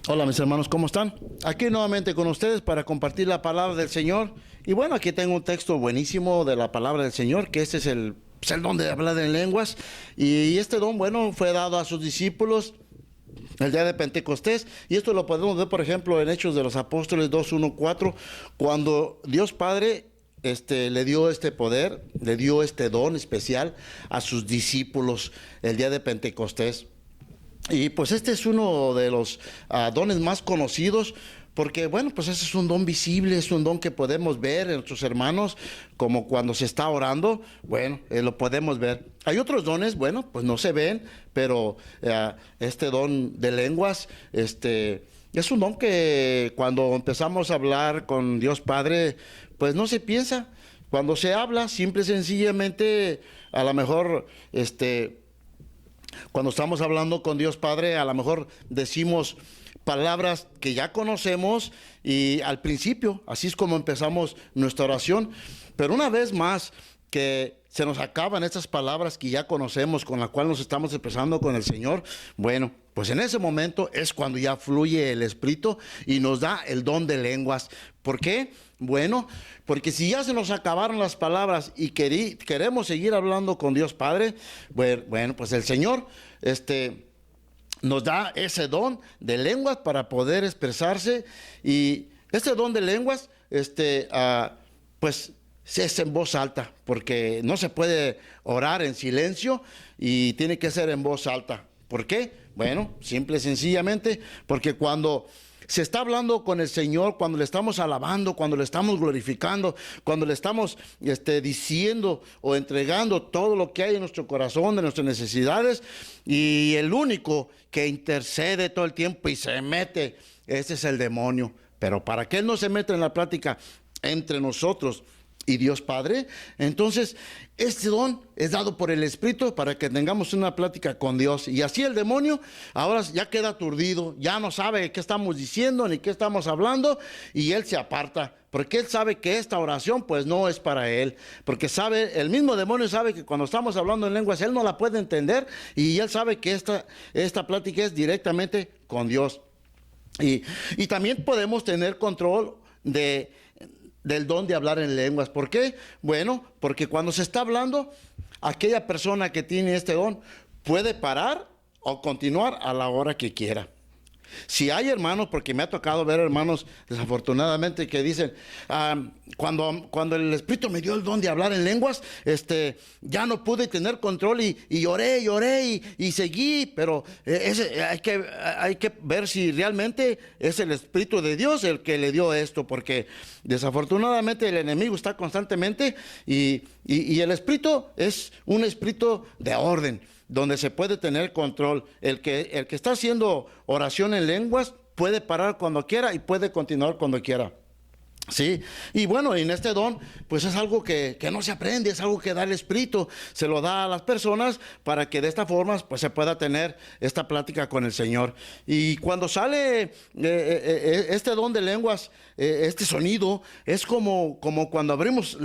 Hola mis hermanos, ¿cómo están? Aquí nuevamente con ustedes para compartir la palabra del Señor. Y bueno, aquí tengo un texto buenísimo de la palabra del Señor, que este es el don de hablar en lenguas. Y este don, bueno, fue dado a sus discípulos el día de Pentecostés. Y esto lo podemos ver, por ejemplo, en Hechos de los Apóstoles 2:1-4, cuando Dios Padre le dio este poder, le dio este don especial a sus discípulos el día de Pentecostés. Y pues este es uno de los dones más conocidos, porque bueno, pues ese es un don visible, es un don que podemos ver en nuestros hermanos, como cuando se está orando, bueno, lo podemos ver. Hay otros dones, bueno, pues no se ven, pero este don de lenguas, es un don que cuando empezamos a hablar con Dios Padre, pues no se piensa. Cuando se habla, simple y sencillamente, a lo mejor, cuando estamos hablando con Dios Padre, a lo mejor decimos palabras que ya conocemos y al principio, así es como empezamos nuestra oración. Pero una vez más que se nos acaban estas palabras que ya conocemos, con las cuales nos estamos expresando con el Señor, bueno, pues en ese momento es cuando ya fluye el Espíritu y nos da el don de lenguas. ¿Por qué? Bueno, porque si ya se nos acabaron las palabras y queremos seguir hablando con Dios Padre, bueno, pues el Señor, nos da ese don de lenguas para poder expresarse. Y este don de lenguas, pues es en voz alta, porque no se puede orar en silencio y tiene que ser en voz alta. ¿Por qué? Bueno, simple y sencillamente, porque cuando se está hablando con el Señor, cuando le estamos alabando, cuando le estamos glorificando, cuando le estamos diciendo o entregando todo lo que hay en nuestro corazón, de nuestras necesidades, y el único que intercede todo el tiempo y se mete, ese es el demonio. Pero para que él no se meta en la plática entre nosotros y Dios Padre, entonces este don es dado por el Espíritu para que tengamos una plática con Dios. Y así el demonio ahora ya queda aturdido, ya no sabe qué estamos diciendo ni qué estamos hablando, y él se aparta, porque él sabe que esta oración pues no es para él, porque sabe, el mismo demonio sabe que cuando estamos hablando en lenguas él no la puede entender, y él sabe que esta plática es directamente con Dios. Y también podemos tener control del don de hablar en lenguas. ¿Por qué? Bueno, porque cuando se está hablando, aquella persona que tiene este don puede parar o continuar a la hora que quiera. Si hay hermanos, porque me ha tocado ver hermanos desafortunadamente que dicen, cuando el Espíritu me dio el don de hablar en lenguas, ya no pude tener control y lloré y seguí, pero hay que ver si realmente es el Espíritu de Dios el que le dio esto, porque desafortunadamente el enemigo está constantemente y el Espíritu es un espíritu de orden, donde se puede tener control. El que está haciendo oración en lenguas puede parar cuando quiera y puede continuar cuando quiera. Sí, y bueno, en este don, pues es algo que no se aprende, es algo que da el Espíritu, se lo da a las personas para que de esta forma pues se pueda tener esta plática con el Señor. Y cuando sale este don de lenguas, este sonido, es como cuando abrimos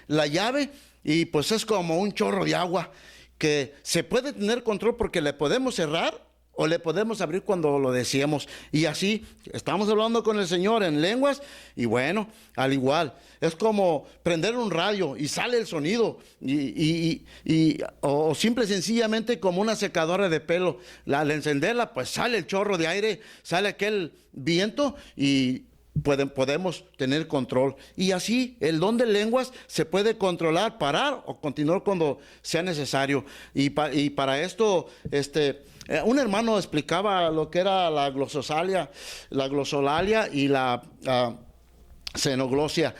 la llave y pues es como un chorro de agua que se puede tener control porque le podemos cerrar o le podemos abrir cuando lo deseemos. Y así estamos hablando con el Señor en lenguas y bueno, al igual, es como prender un radio y sale el sonido o simple y sencillamente como una secadora de pelo. Al encenderla pues sale el chorro de aire, sale aquel viento y podemos tener control. Y así el don de lenguas se puede controlar, parar o continuar cuando sea necesario. Y para esto un hermano explicaba lo que era la glosolalia y la xenoglosia.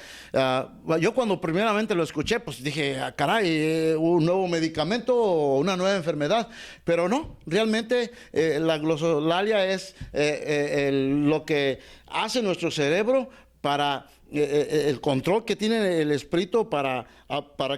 Yo cuando primeramente lo escuché, pues dije, caray, un nuevo medicamento o una nueva enfermedad, pero no, realmente la glosolalia es lo que hace nuestro cerebro para el control que tiene el Espíritu para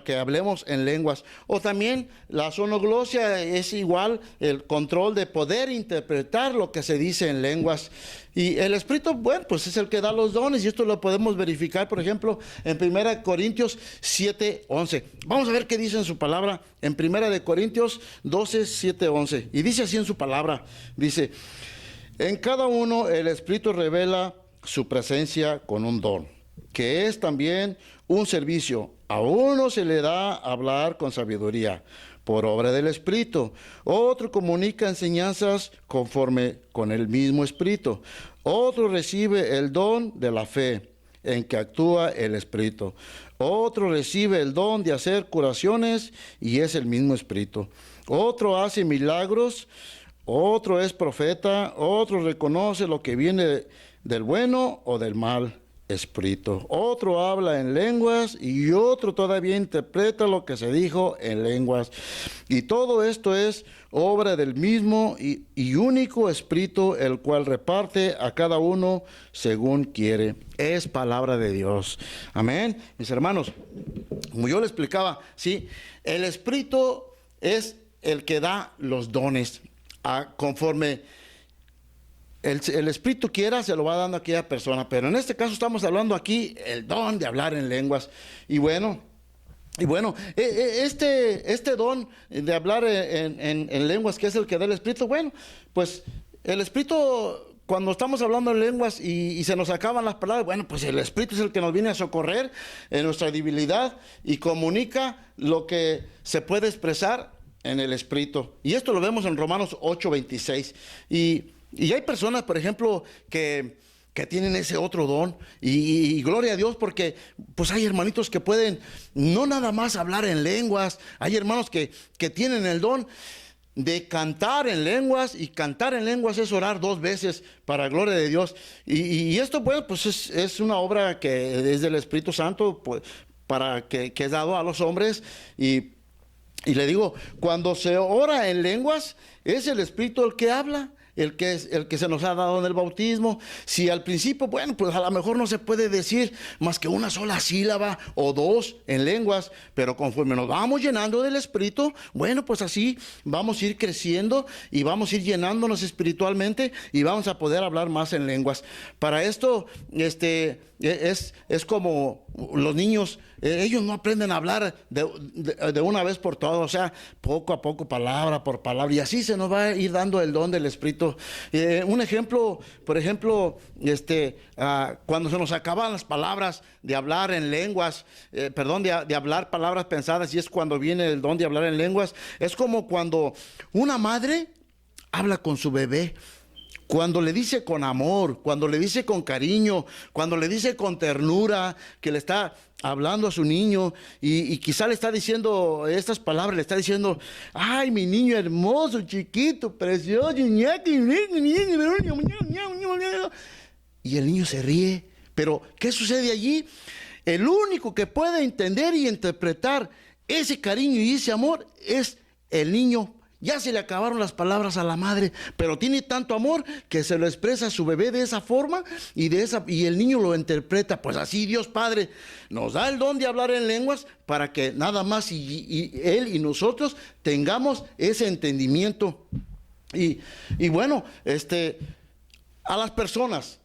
que hablemos en lenguas. O también la sonoglosia es igual, el control de poder interpretar lo que se dice en lenguas. Y el Espíritu, bueno, pues es el que da los dones, y esto lo podemos verificar, por ejemplo, en 1 Corintios 7:11. Vamos a ver qué dice en su palabra, en 1 Corintios 12, 7, 11. Y dice así en su palabra, dice: En cada uno el Espíritu revela su presencia con un don, que es también un servicio. A uno se le da hablar con sabiduría, por obra del Espíritu. Otro comunica enseñanzas conforme con el mismo Espíritu. Otro recibe el don de la fe, en que actúa el Espíritu. Otro recibe el don de hacer curaciones, y es el mismo Espíritu. Otro hace milagros. Otro es profeta. Otro reconoce lo que viene del bueno o del mal espíritu. Otro habla en lenguas y otro todavía interpreta lo que se dijo en lenguas. Y todo esto es obra del mismo y único Espíritu, el cual reparte a cada uno según quiere. Es palabra de Dios. Amén. Mis hermanos, como yo le explicaba, sí, el Espíritu es el que da los dones conforme el Espíritu quiera, se lo va dando a aquella persona. Pero en este caso estamos hablando aquí el don de hablar en lenguas. Y bueno, este don de hablar en lenguas, que es el que da el Espíritu, bueno, pues el Espíritu, cuando estamos hablando en lenguas y se nos acaban las palabras, bueno, pues el Espíritu es el que nos viene a socorrer en nuestra debilidad y comunica lo que se puede expresar en el Espíritu. Y esto lo vemos en Romanos 8:26. Y hay personas, por ejemplo, que tienen ese otro don, y gloria a Dios, porque pues hay hermanitos que pueden no nada más hablar en lenguas. Hay hermanos que tienen el don de cantar en lenguas, y cantar en lenguas es orar 2 veces para gloria de Dios. Y esto, bueno, pues es una obra que es del Espíritu Santo, pues, que es dado a los hombres. Y le digo, cuando se ora en lenguas, es el Espíritu el que habla, el que se nos ha dado en el bautismo. Si al principio, bueno, pues a lo mejor no se puede decir más que una sola sílaba o 2 en lenguas, pero conforme nos vamos llenando del Espíritu, bueno, pues así vamos a ir creciendo y vamos a ir llenándonos espiritualmente y vamos a poder hablar más en lenguas. Para esto, es como los niños, ellos no aprenden a hablar de una vez por todas, o sea, poco a poco, palabra por palabra, y así se nos va a ir dando el don del Espíritu. Un ejemplo, por ejemplo, cuando se nos acaban las palabras de hablar en lenguas, de hablar palabras pensadas, y es cuando viene el don de hablar en lenguas. Es como cuando una madre habla con su bebé, cuando le dice con amor, cuando le dice con cariño, cuando le dice con ternura, que le está hablando a su niño, y quizá le está diciendo estas palabras, le está diciendo: ay, mi niño hermoso, chiquito, precioso, y el niño se ríe. Pero ¿qué sucede allí? El único que puede entender y interpretar ese cariño y ese amor es el niño. Ya se le acabaron las palabras a la madre, pero tiene tanto amor que se lo expresa a su bebé de esa forma, y el niño lo interpreta. Pues así Dios Padre nos da el don de hablar en lenguas para que nada más y Él y nosotros tengamos ese entendimiento. Y bueno, a las personas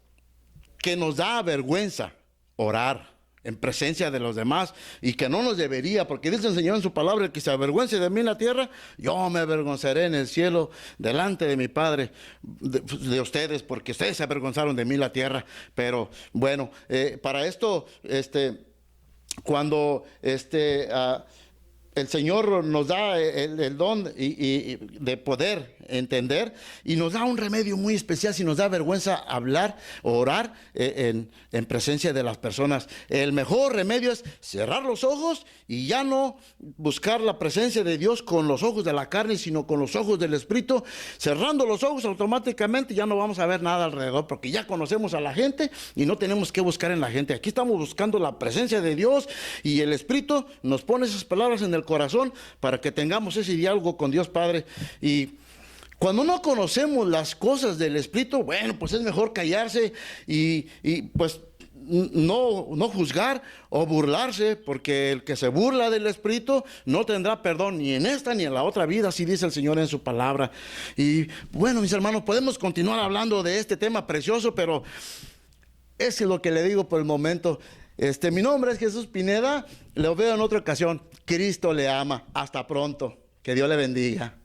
que nos da vergüenza orar en presencia de los demás, y que no nos debería, porque dice el Señor en su palabra: el que se avergüence de mí en la tierra, yo me avergonzaré en el cielo delante de mi Padre, de ustedes, porque ustedes se avergonzaron de mí en la tierra. Pero bueno, para esto, cuando el Señor nos da el don y de poder entender, y nos da un remedio muy especial si nos da vergüenza hablar o orar en presencia de las personas. El mejor remedio es cerrar los ojos y ya no buscar la presencia de Dios con los ojos de la carne, sino con los ojos del Espíritu. Cerrando los ojos, automáticamente ya no vamos a ver nada alrededor, porque ya conocemos a la gente y no tenemos que buscar en la gente. Aquí estamos buscando la presencia de Dios, y el Espíritu nos pone esas palabras en el corazón para que tengamos ese diálogo con Dios Padre. Y cuando no conocemos las cosas del Espíritu, bueno, pues es mejor callarse y pues no juzgar o burlarse, porque el que se burla del Espíritu no tendrá perdón ni en esta ni en la otra vida, así dice el Señor en su palabra. Y bueno, mis hermanos, podemos continuar hablando de este tema precioso, pero eso es lo que le digo por el momento. Mi nombre es Jesús Pineda, lo veo en otra ocasión. Cristo le ama. Hasta pronto. Que Dios le bendiga.